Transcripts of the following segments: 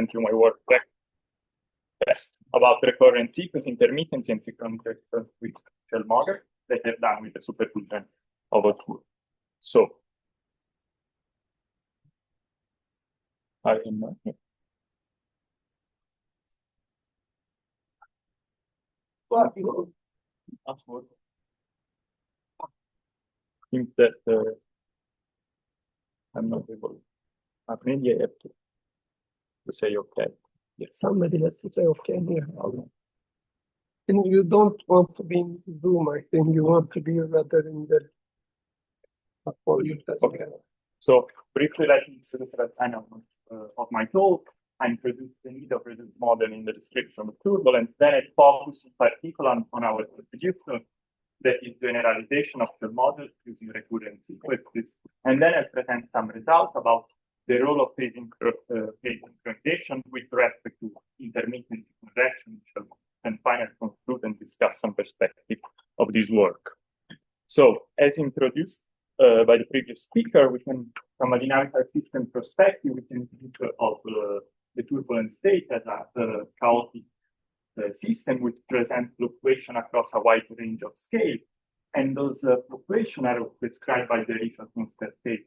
present you my work about recurrent sequence, intermittency, and synchronic with shell model that I've done with the superposition of a tool. So I am seems that I'm not able. Maybe I have to say okay. Yes. Somebody has to say okay here. And you don't want to be in Zoom, I think you want to be rather in the okay. So briefly, let me sort of sign of my talk. I introduced the need of reduced model in the description of turbulence. Then I focus in particular on our distribution, that is generalization of the model using recurrent sequences. And then I present some results about the role of phase synchronization with respect to intermittent correction, and finally conclude and discuss some perspective of this work. So, as introduced by the previous speaker, we can, from a dynamical system perspective, we can think of the turbulent state as a chaotic system which presents fluctuation across a wide range of scales. And those fluctuations are described by the Richard constant state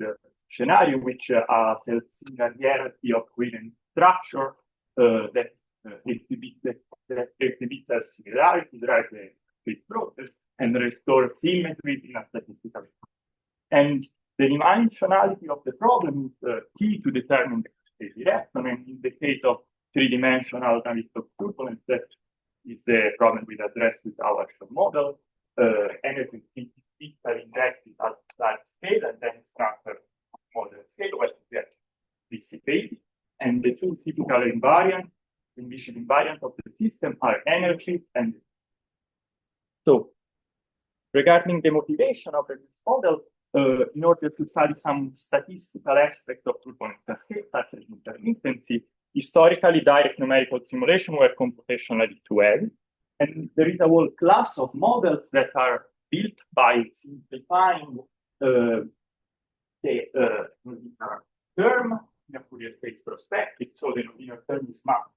scenario, which are self-similarity of coherent structure that exhibits a similarity, drive the phase process, and restore symmetry in a statistical way. And the dimensionality of the problem is key to determine the state direction. And in the case of three-dimensional Navier-Stokes turbulence, that is the problem we addressed with our model. Energy is injected at large scale and then transferred to moderate scale where they get dissipated. And the two typical invariants, initial invariant of the system, are energy and. So, regarding the motivation of the model, in order to study some statistical aspects of turbulent cascade, such as intermittency, historically direct numerical simulations were computationally too heavy. And there is a whole class of models that are built by simplifying the nonlinear term in a Fourier space perspective. So the nonlinear term is mapped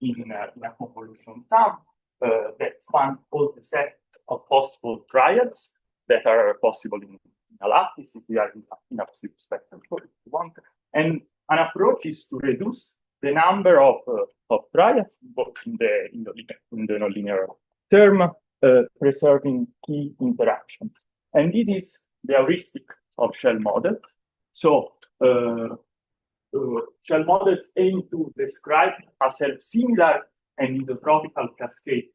in a convolution sum that spans all the set of possible triads that are possible in a lattice if we are in a positive spectrum. If you want. And an approach is to reduce the number of triads both in the nonlinear term, preserving key interactions. And this is the heuristic of shell models. So shell models aim to describe a self-similar and isotropical cascade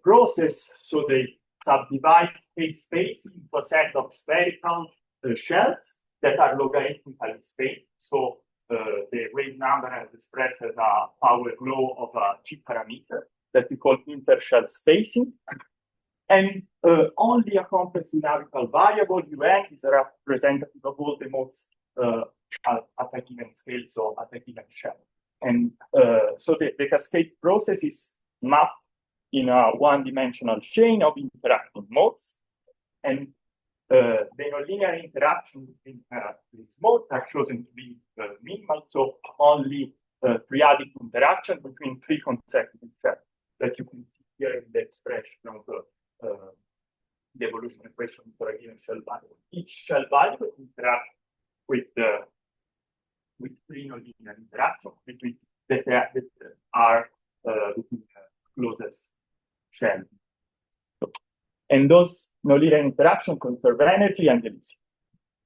process. So they subdivide phase space into a set of spherical shells that are logarithmically spaced. So the wave number is expressed as a power law of a G parameter that we call intershell spacing. And only a complex dynamical variable, UN, is a representative of all the modes at a given scale, so at a given shell. And so the cascade process is mapped in a one-dimensional chain of interacting modes. And the nonlinear interaction between these modes are chosen to be minimal, so only triadic interaction between three consecutive shells that you can see here in the expression of the evolution equation for a given shell variable. Each shell variable interacts with three nonlinear interactions between that are between closest shell. And those nonlinear interactions conserve energy and density.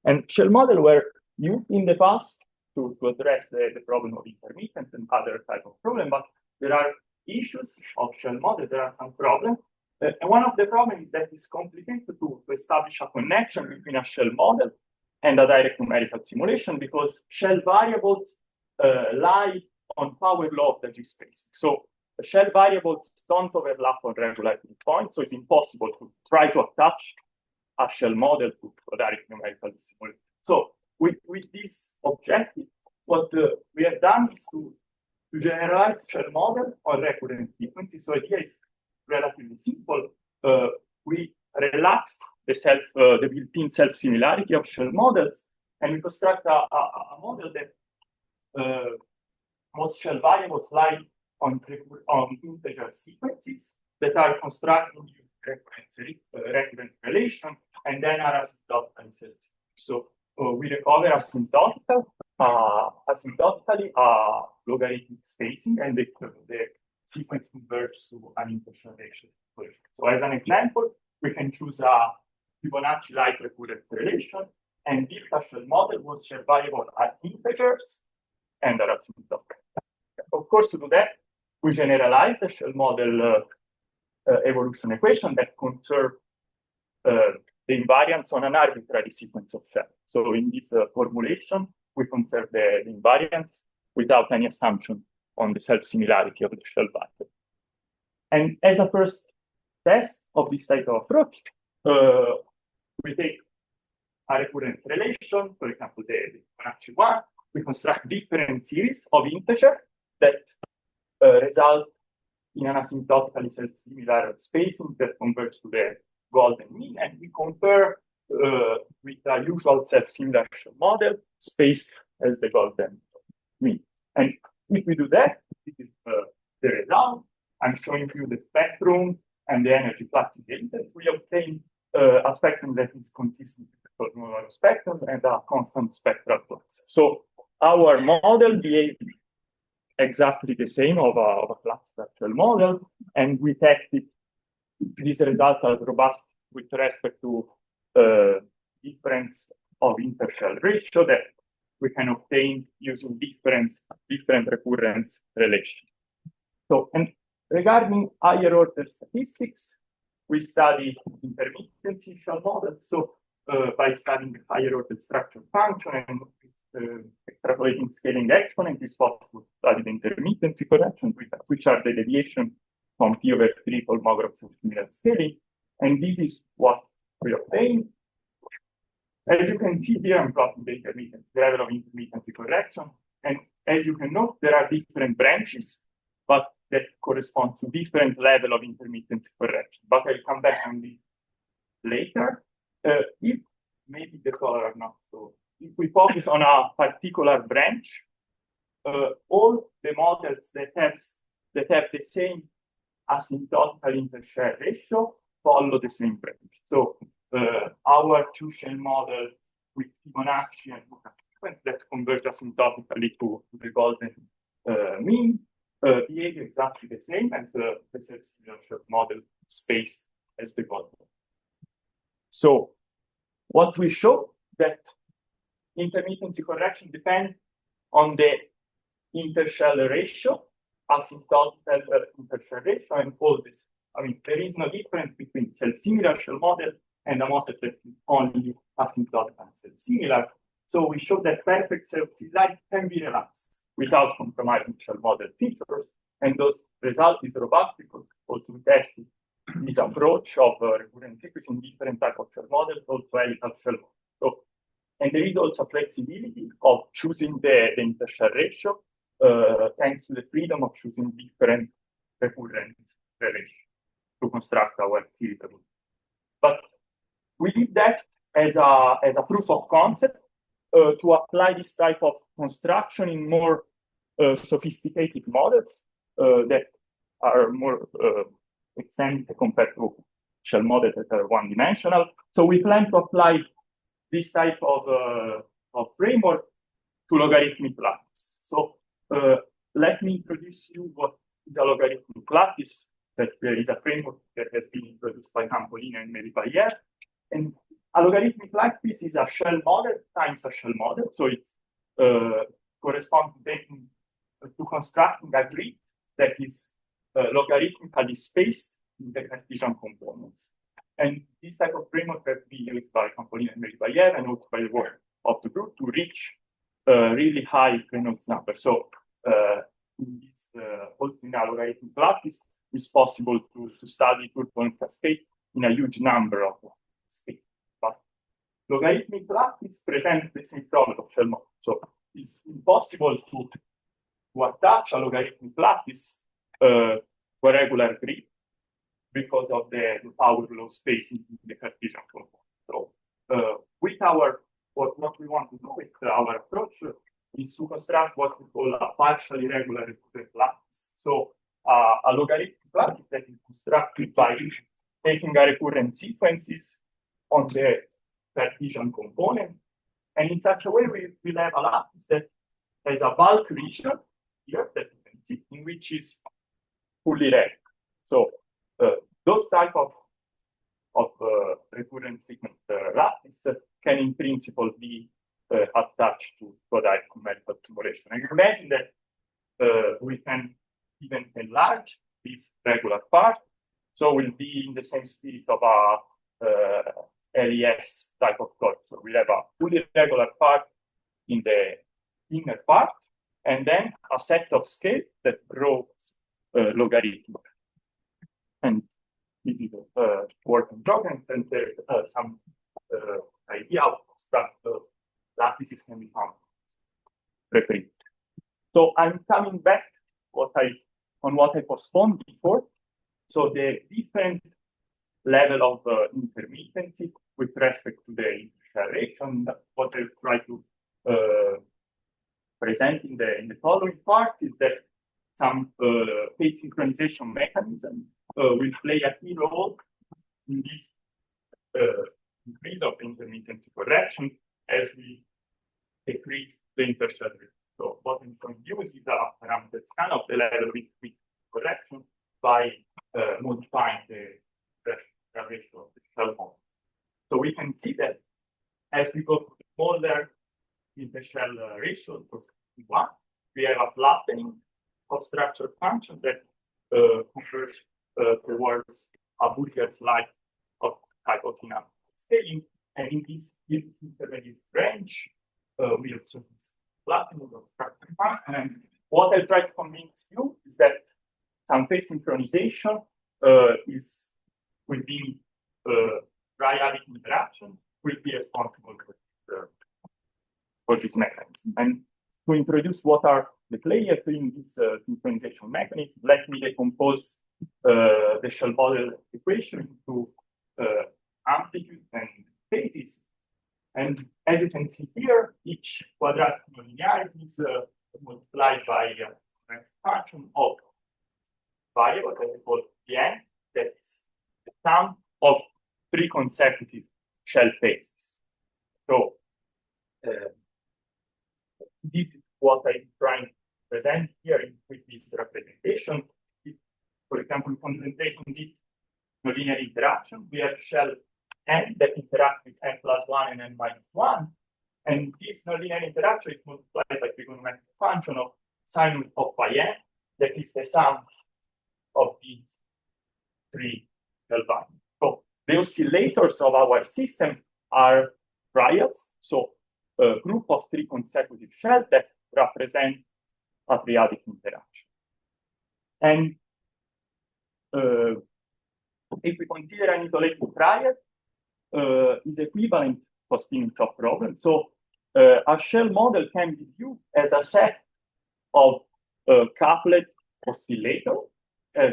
And shell models were used in the past to address the problem of intermittence and other type of problem, but there are issues of shell models. There are some problems. And one of the problems is that it's complicated to establish a connection between a shell model and a direct numerical simulation because shell variables lie on power law of the G-space. So shell variables don't overlap on regularity points, so it's impossible to try to attach a shell model to a direct numerical simulation. So with this objective, what we have done is to generalize shell model on recurrent sequences. So the idea is relatively simple. We relaxed the built-in self-similarity of shell models, and we construct a model that most shell variables lie on integer sequences that are constructed in recurrent relation and then are asymptotically selected. So we recover asymptotically logarithmic spacing, and the sequence converges to an intershell ratio. So as an example, we can choose a Fibonacci-like recurrent relation and build a shell model whose shell variable are integers and are asymptotic. Of course, to do that, we generalize the shell model evolution equation that conserve the invariance on an arbitrary sequence of shells. So in this formulation, we conserve the invariance without any assumption on the self-similarity of the shell value. And as a first test of this type of approach, we take a recurrent relation, for example, the Fibonacci one. We construct different series of integers that result in an asymptotically self-similar spacing that converges to the golden mean, and we compare with a usual self-similar model spaced as the golden mean. And if we do that, this is the result. I'm showing you the spectrum and the energy flux indicators. We obtain a spectrum that is consistent with the normal spectrum and a constant spectral flux. So our model behaves exactly the same of a flux structural model, and we tested this result as robust with respect to difference of intershell ratio that we can obtain using different recurrence relations. So, and regarding higher order statistics, we study intermittency shell models. So by studying the higher order structure function and extrapolating scaling exponent, it's possible to study the intermittency correction, which are the deviation from P over 3 Kolmogorov similar scaling. And this is what we obtain. As you can see here, I'm plotting the level of intermittency correction. And as you can note, there are different branches, but that correspond to different level of intermittency correction. But I'll come back on this later. If maybe the color are not so. If we focus on a particular branch, all the models that have the same asymptotical intershell ratio follow the same branch. So our two-shell model with Fibonacci and sequence that converge asymptotically to the golden mean behave exactly the same as the self-similar model spaced as the golden. So what we show that intermittency correction depends on the intershell ratio, asymptotical intershell ratio, and all this. I mean, there is no difference between self-similar shell model and a model that is only asymptotic and self-similar. So we show that perfect self-similarity can be realized without compromising shell model features, and those results is robust because also we tested this approach of recurrent sequence in different type of shell models, also helical shell model. So, and there is also flexibility of choosing the intershell ratio thanks to the freedom of choosing different recurrent relations to construct our series of. But we did that as a proof of concept to apply this type of construction in more sophisticated models that are more extended compared to shell models that are one-dimensional. So we plan to apply this type of framework to logarithmic lattice. So let me introduce you what is a logarithmic lattice. That there is a framework that has been introduced by Campolini and Meripayer. And a logarithmic lattice is a shell model times a shell model. So it corresponds to constructing a grid that is logarithmically spaced in the Cartesian components. And this type of framework has been used by Campolini and Meripayer and also by the work of the group to reach really high Reynolds number. So in this also in a logarithmic lattice, it's possible to study turbulent cascade in a huge number of states. But logarithmic lattice presents the same problem of shell model. So it's impossible to attach a logarithmic lattice to a regular grid because of the power law spacing in the Cartesian component. So with what we want to do with our approach, is to construct what we call a partially regular recurrent lattice. So a logarithmic lattice that is constructed by taking a recurrent sequences on the Cartesian component. And in such a way, we will have a lattice that has a bulk region here that you can see, in which is fully regular. So those type of recurrent sequence lattice can in principle be attached to quadratic numerical simulation. And imagine that we can even enlarge this regular part, so we'll be in the same spirit of a LES type of curve. So we'll have a fully regular part in the inner part, and then a set of scales that grows logarithmic. And this is a work in progress, and there's some idea of construct those lattices can become repeated. So I'm coming back on what I postponed before. So the different level of intermittency with respect to the integration, what I try to present in the following part is that some phase synchronization mechanism will play a key role in this increase of intermittency correction as we decrease the intershell risk. So what I'm going to use is a parameter scan of the level with correction by modifying the ratio of the shell model. So we can see that as we go to smaller intershell ratio for one, we have a flattening of structure function that converges towards a Boolean-like of type of dynamic scaling. And in this intermediate range, we observe this flattening of structure function. And what I try to convince you is that some phase synchronization will be triadic interaction will be responsible for this mechanism. And to introduce what are the players in this synchronization mechanism, let me decompose the shell model equation into amplitude and phases. And as you can see here, each quadratic nonlinearity is multiplied by a function of variable that we call N, that is the sum of 3 consecutive shell phases. So this is what I'm trying to present here with this representation. If, for example, concentrate on this nonlinear interaction, we have shell N that interact with N plus 1 and N minus 1. And this nonlinear interaction is multiplied by trigonometric function of sine of phi N, that is the sum of these 3 shell values. So the oscillators of our system are triads, so a group of 3 consecutive shells that represent a triadic interaction. And if we consider an isolated triad, is equivalent for spinning top problem. So a shell model can be viewed as a set of couplet oscillator,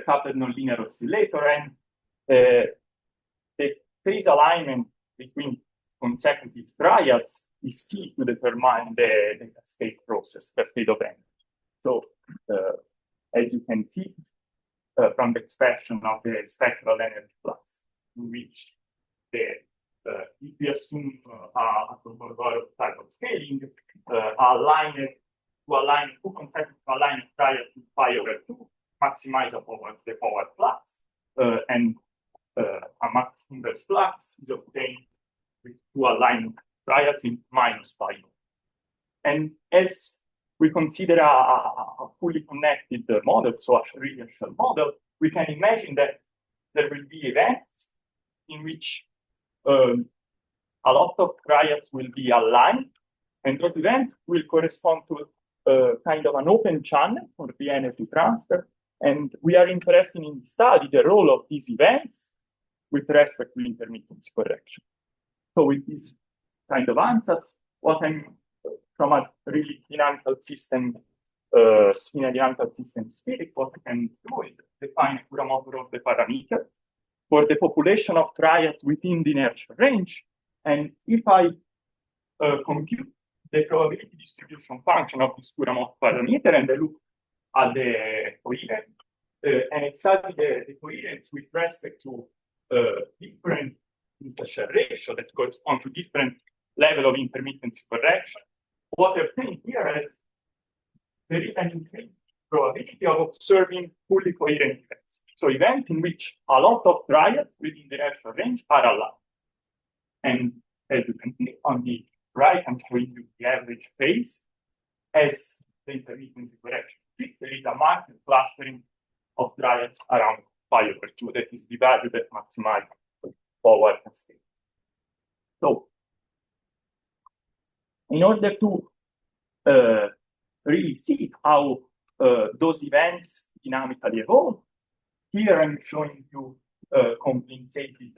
coupled nonlinear oscillator, and the phase alignment between consecutive triads is key to determine the cascade process, cascade of energy. So as you can see from the expression of the spectral energy flux, in which if we assume a Kolmogorov type of scaling, two consecutive aligned triads with pi over 2 maximize the power flux, and a max inverse flux is obtained with 2 aligned triads in minus pi. And as we consider a fully connected model, so a real shell model, we can imagine that there will be events in which a lot of triads will be aligned, and those events will correspond to kind of an open channel for the energy transfer. And we are interested in study the role of these events with respect to intermittency correction. So with this kind of answers, what I'm from a really dynamical system, in a dynamical system spirit, what we can do is define a parameter of the parameter for the population of triads within the inertial range. And if I compute the probability distribution function of this Kuramov parameter, and I look at the coherence, and I study the coherence with respect to different intershell ratio that correspond to different level of intermittency correction. What I'm saying here is there is an increased probability of observing fully coherent events. So events in which a lot of triads within the inertial range are aligned. And as you can see on the right, I'm showing you the average phase as the intermittency correction. There is a marked clustering of triads around pi/2 that is the value that maximizes power cascade. So, in order to really see how those events dynamically evolve, here I'm showing you compensated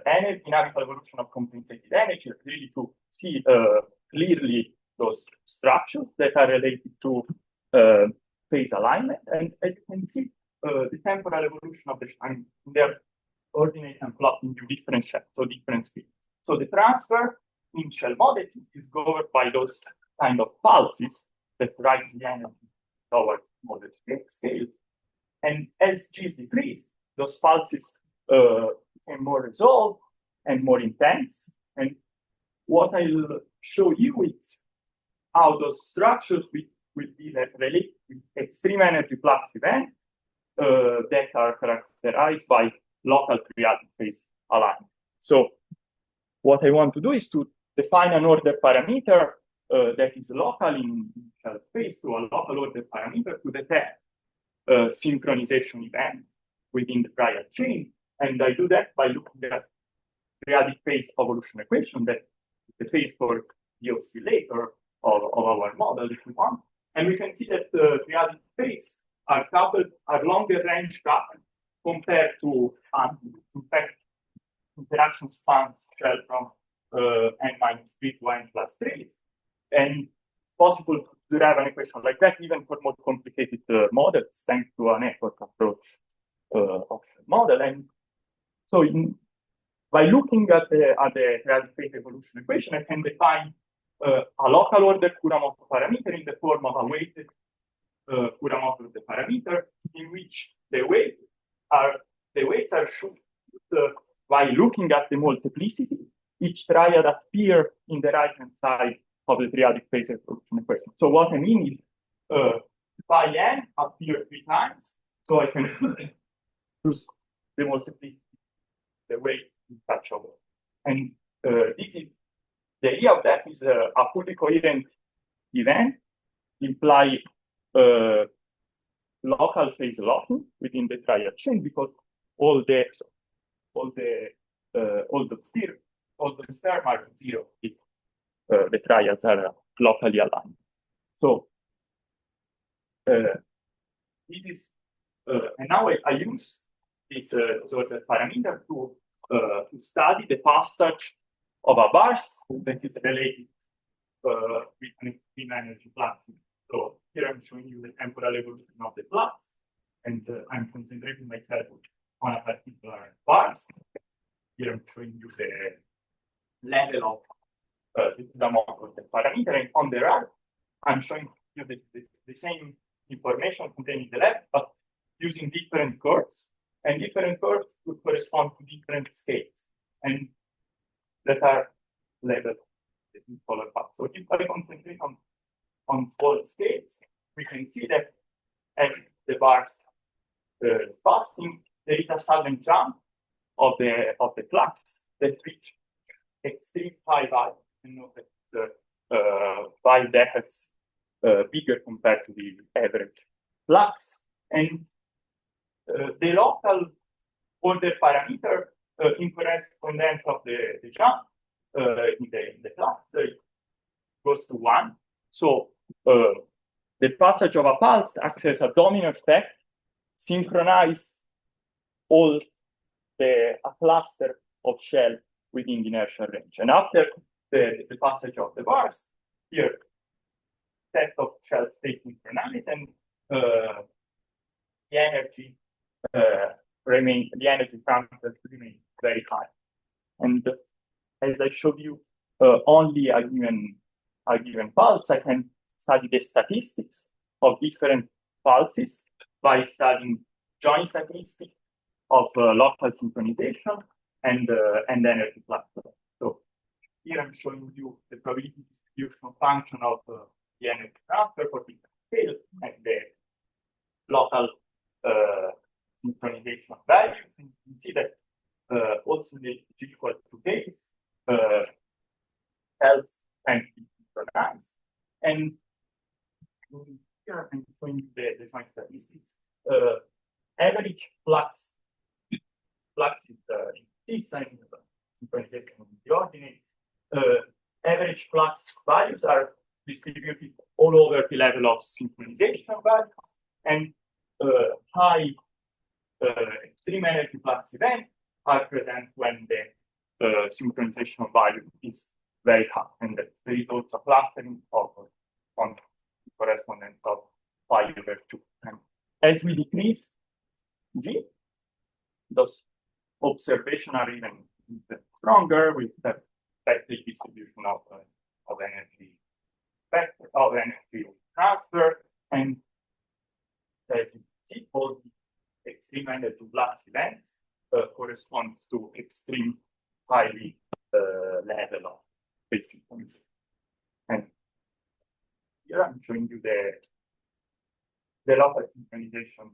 energy, dynamical evolution of compensated energy, really to see clearly those structures that are related to phase alignment. And as you can see, the temporal evolution of the time, they're ordinate and plotting to different shells, so different speeds. So the transfer in shell modeling is governed by those kind of pulses that drive the energy towards model scale. And as G is decreased, those pulses became more resolved and more intense. And what I'll show you is how those structures will be related with extreme energy flux events that are characterized by local periodic phase alignment. So what I want to do is to define an order parameter that is local in space to a local order parameter to detect synchronization events within the triad chain. And I do that by looking at periodic phase evolution equation, that is the phase for the oscillator of our model, if we want. And we can see that the periodic phase are longer range coupled compared to, in fact, interaction spans shell from n-3 to n+3. And possible to derive an equation like that even for more complicated models, thanks to a network approach of the model. And so by looking at the periodic phase evolution equation, I can define a local order Kuramov parameter in the form of a weighted Kuramov order parameter in which the weights are shown by looking at the multiplicity. Each triad appears in the right-hand side of the periodic phase evolution equation. So what I mean is phi n appears 3 times, so I can use the multiplicity, the weight in such a way. And this is the idea of that is a fully coherent event imply local phase locking within the triad chain because all the terms are 0 if the triads are locally aligned. So this is and now I use this sort of parameter to study the passage of a burst that is related with an extreme energy flux. So here I'm showing you the temporal evolution of the flux, and I'm concentrating myself on a particular burst. Here I'm showing you the level of the amount of the parameter, and on the right, I'm showing you the same information contained in the left, but using different curves, and different curves would correspond to different scales, and that are labeled in color path. So if I concentrate on small scales, we can see that as the bars is passing, there is a sudden jump of the flux that reach extreme high value. You know that by decades bigger compared to the average flux, and the local order parameter in correspondence of the jump in the flux goes to 1. So the passage of a pulse acts as a domino effect, synchronize all a cluster of shell within the inertial range. And after the passage of the bars, here set of shells stay synchronized, and the energy transfer remains very high. And as I showed you, only a given a given pulse, I can study the statistics of different pulses by studying joint statistics of local synchronization and energy flux. So here I'm showing you the probability distribution function of the energy transfer for different scales and the local synchronization values. And you can see that also the G equal to case helps and be synchronized. And here I'm showing you the joint statistics. Average flux is in this and synchronization in the ordinate. Average flux values are distributed all over the level of synchronization values, and high extreme energy flux events are present when the synchronization value is very high, and there is also clustering of on the correspondent of pi over 2. And as we decrease G, those observations are even stronger with the vector distribution of energy vector of energy transfer, and as you see, all the extreme energy flux events correspond to extreme highly level of phase sequence. And here I'm showing you the local synchronization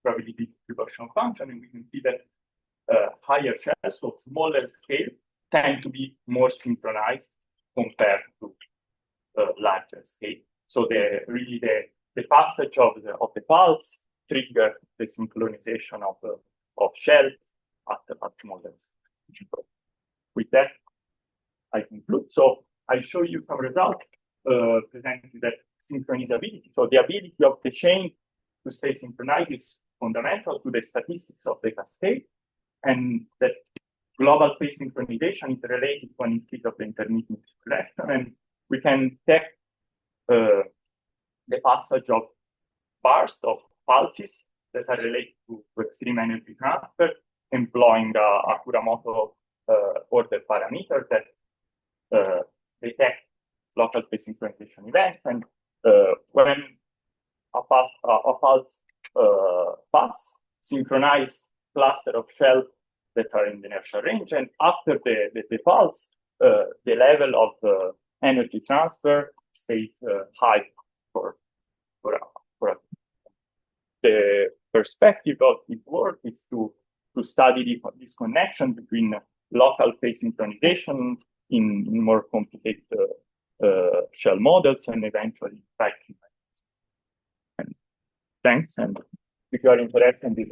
probability distribution function, and we can see that higher shells, so smaller scale, tend to be more synchronized compared to larger scale. So the passage of the pulse trigger the synchronization of shells at smaller scale. With that, I conclude. So I show you some results presenting that synchronizability. So the ability of the chain to stay synchronized is fundamental to the statistics of the cascade, and that global phase synchronization is related to an increase of the intermittent selection, and we can take the passage of bursts of pulses that are related to extreme energy transfer, employing a Kuramoto order parameter that detect local phase synchronization events, and when a pulse pass, synchronize cluster of shells that are in the inertial range, and after the pulse, the level of the energy transfer stays high for the perspective of this work is to study this connection between local phase synchronization in more complicated shell models and eventually vacuum. And thanks, and if you are interested in this,